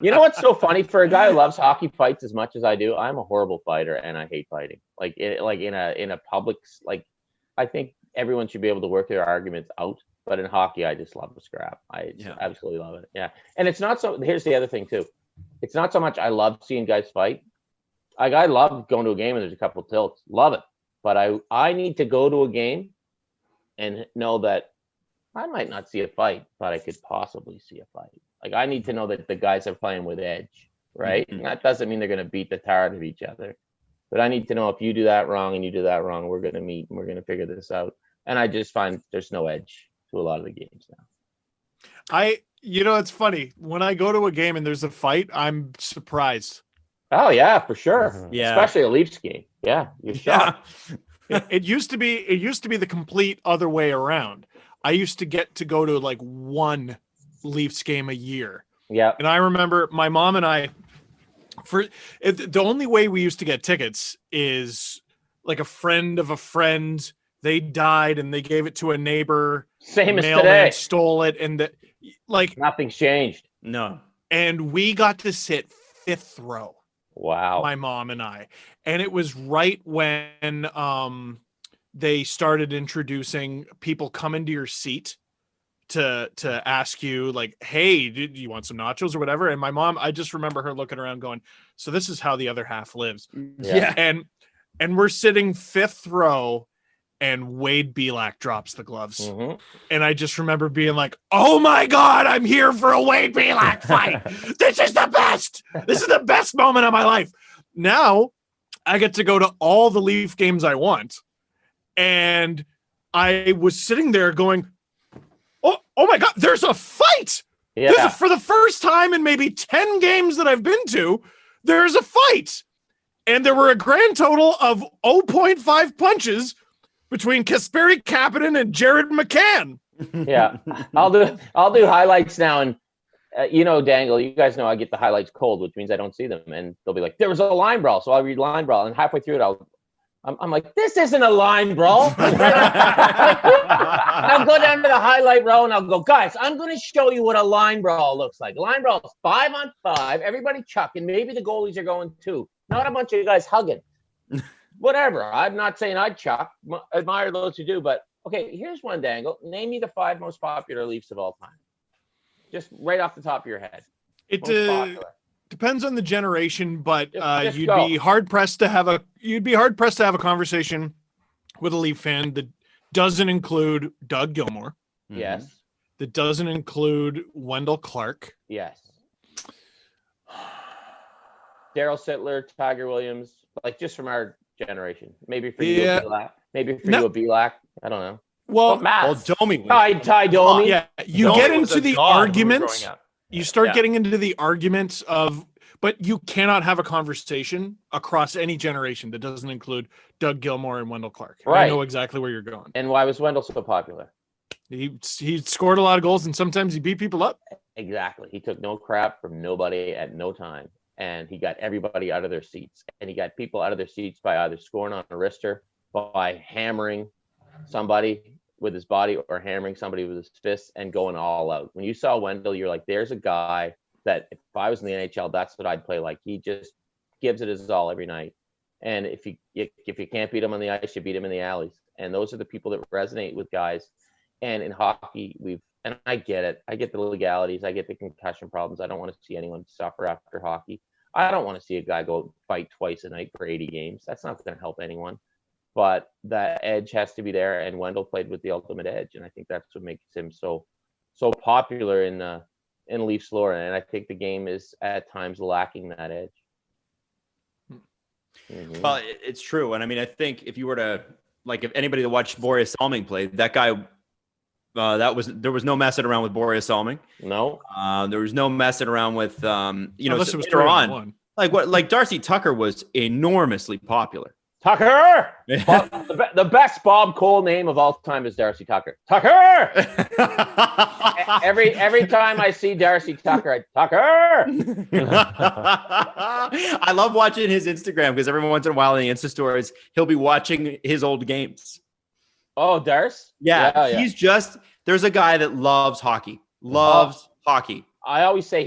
You know what's so funny for a guy who loves hockey fights as much as I do? I'm a horrible fighter and I hate fighting. Like in a public, like I think everyone should be able to work their arguments out. But in hockey, I just love the scrap. I absolutely love it. Yeah, and it's not so. Here's the other thing too. It's not so much I love seeing guys fight. Like I love going to a game and there's a couple of tilts. Love it. But I need to go to a game and know that I might not see a fight, but I could possibly see a fight. Like I need to know that the guys are playing with edge, right? Mm-hmm. That doesn't mean they're going to beat the tar out of each other. But I need to know if you do that wrong and you do that wrong, we're going to meet and we're going to figure this out. And I just find there's no edge to a lot of the games now. It's funny. When I go to a game and there's a fight, I'm surprised. Oh yeah, for sure. Yeah. Especially a Leafs game. Yeah. You're shocked. Yeah. It used to be the complete other way around. I used to get to go to like one Leafs game a year. Yeah. And I remember my mom and I, the only way we used to get tickets is like a friend of a friend, they died and they gave it to a neighbor. Same as today. Stole it. And nothing's changed. No. And we got to sit fifth row. Wow. My mom and I. And it was right when they started introducing people come into your seat to ask you like, hey, do you want some nachos or whatever? And my mom, I just remember her looking around going, so this is how the other half lives. Yeah. And we're sitting fifth row and Wade Belak drops the gloves. Mm-hmm. And I just remember being like, oh my God, I'm here for a Wade Belak fight. This is the best. This is the best moment of my life. Now I get to go to all the Leaf games I want. And I was sitting there going, oh my God, there's a fight. Yeah. For the first time in maybe 10 games that I've been to, there's a fight. And there were a grand total of 0.5 punches between Kasperi Kapanen and Jared McCann. Yeah. I'll do highlights now. And, Dangle, you guys know I get the highlights cold, which means I don't see them. And they'll be like, there was a line brawl. So I'll read line brawl. And halfway through it, I'm like, this isn't a line brawl. I'll go down to the highlight row and I'll go, guys, I'm going to show you what a line brawl looks like. A line brawl is 5-on-5, everybody chucking. Maybe the goalies are going too. Not a bunch of guys hugging. Whatever. I'm not saying I'd chuck. Admire those who do. But, okay, here's one, Dangle. Name me the 5 most popular Leafs of all time. Just right off the top of your head. It depends on the generation, but just you'd go. be hard pressed to have a conversation with a Leaf fan that doesn't include Doug Gilmour. Yes. That doesn't include Wendell Clark. Yes. Daryl Sittler, Tiger Williams, like just from our generation. Maybe for you, a Belak. Maybe for you, a Belak. I don't know. Well, Domi. Ty Domi. Yeah, you Domi get was into a the god when we were arguments. growing up. You start getting into the arguments of, but you cannot have a conversation across any generation that doesn't include Doug Gilmour and Wendell Clark. Right. I know exactly where you're going. And why was Wendell so popular? He scored a lot of goals and sometimes he beat people up. Exactly. He took no crap from nobody at no time. And he got everybody out of their seats. And he got people out of their seats by either scoring on a wrister, by hammering somebody with his body or hammering somebody with his fists and going all out. When you saw Wendell, you're like, there's a guy that if I was in the NHL, that's what I'd play like. He just gives it his all every night. And if you can't beat him on the ice, you beat him in the alleys. And those are the people that resonate with guys. And in hockey, and I get it. I get the legalities. I get the concussion problems. I don't want to see anyone suffer after hockey. I don't want to see a guy go fight twice a night for 80 games. That's not going to help anyone. But that edge has to be there, and Wendell played with the ultimate edge, and I think that's what makes him so popular in Leafs lore. And I think the game is at times lacking that edge. Mm-hmm. Well, it's true, and I mean, I think if you were to if anybody that watched Boreas Salming play, that guy, there was no messing around with Boreas Salming. No, there was no messing around with unless it was later on. Like Darcy Tucker was enormously popular. Tucker! The best Bob Cole name of all time is Darcy Tucker. Tucker! every time I see Darcy Tucker, Tucker! I love watching his Instagram because every once in a while in the Insta stories, he'll be watching his old games. Oh, Darce? Yeah. He's there's a guy that loves hockey. Hockey. I always say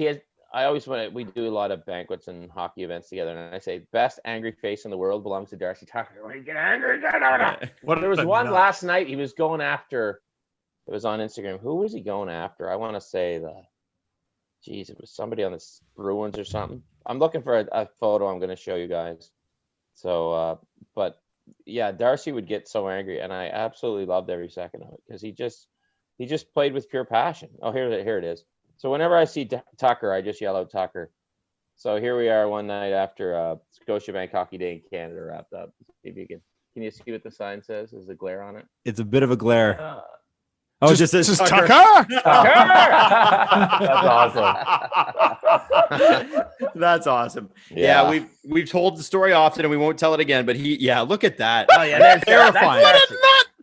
I always we do a lot of banquets and hockey events together, and I say best angry face in the world belongs to Darcy Tucker. When you get angry, there was one last night. He was going after. It was on Instagram. Who was he going after? I want to say it was somebody on the Bruins or something. I'm looking for a photo. I'm going to show you guys. So, but yeah, Darcy would get so angry, and I absolutely loved every second of it because he just played with pure passion. Oh, here it is. So whenever I see Tucker, I just yell out Tucker. So here we are one night after Scotiabank Hockey Day in Canada wrapped up. See if you can you see what the sign says? There's a glare on it. It's a bit of a glare. Oh, just Tucker. Tucker! That's awesome. That's awesome. Yeah, we've told the story often, and we won't tell it again. But look at that. Oh yeah, that's terrifying.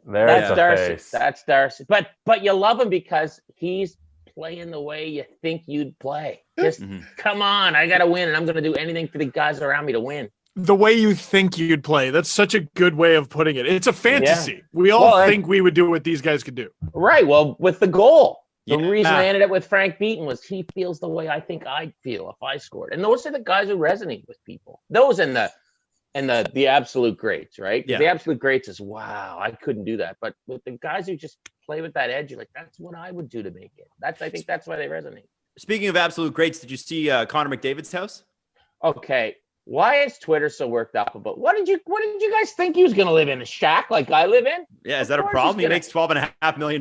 That's Darcy. Face. That's Darcy. But you love him because he's playing the way you think you'd play. Just come on, I gotta win, and I'm gonna do anything for the guys around me to win. The way you think you'd play. That's such a good way of putting it. It's a fantasy. Yeah. We all think we would do what these guys could do. Right. Well, with the goal. The reason I ended up with Frank Beaton was he feels the way I think I'd feel if I scored. And those are the guys who resonate with people. Those and the absolute greats, right? Yeah. The absolute greats is, wow, I couldn't do that. But with the guys who just play with that edge, you're like, that's what I would do to make it. I think that's why they resonate. Speaking of absolute greats, did you see Connor McDavid's house? Okay. Why is Twitter so worked up about what did you guys think he was going to live in? A shack like I live in? Yeah, is that a problem? He makes $12.5 million.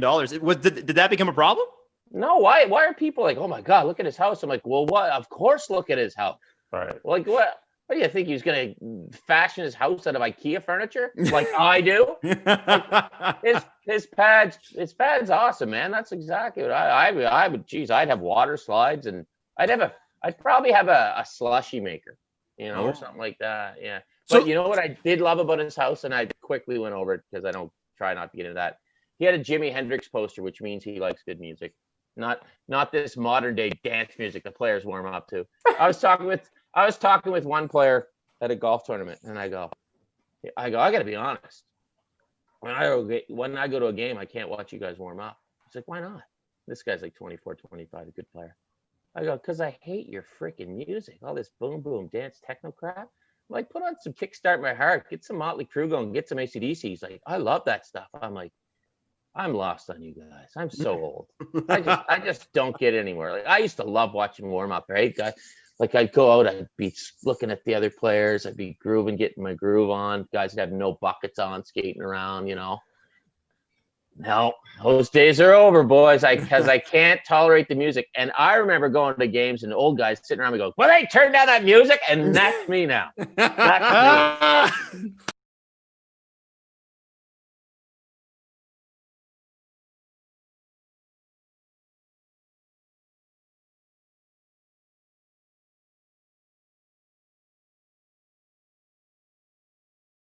Did that become a problem? No, why are people like, oh my God, look at his house? I'm like, well, what? Of course, look at his house. Right. Like what? What do you think he was going to fashion his house out of IKEA furniture like I do? Like, his pad's awesome, man. That's exactly what I would. Geez, I'd have water slides and I'd probably have a slushy maker. Or something like that. Yeah. But you know what I did love about his house, and I quickly went over it because I don't try not to get into that. He had a Jimi Hendrix poster, which means he likes good music, not this modern day dance music the players warm up to. I was talking with one player at a golf tournament, and I go, I got to be honest. When I go to a game, I can't watch you guys warm up. He's like, why not? This guy's like 24, 25, a good player. I go, because I hate your freaking music. All this boom, boom, dance, techno crap. I'm like, put on some Kickstart My Heart. Get some Motley Crue going. Get some AC/DC. He's like, I love that stuff. I'm like, I'm lost on you guys. I'm so old. I just don't get anywhere. Like, I used to love watching warm-up, right? Like, I'd go out. I'd be looking at the other players. I'd be grooving, getting my groove on. Guys would have no buckets on, skating around, No, those days are over, boys. Because I can't tolerate the music. And I remember going to games and old guys sitting around me going, well, they turn down that music, and that's me now. That's me.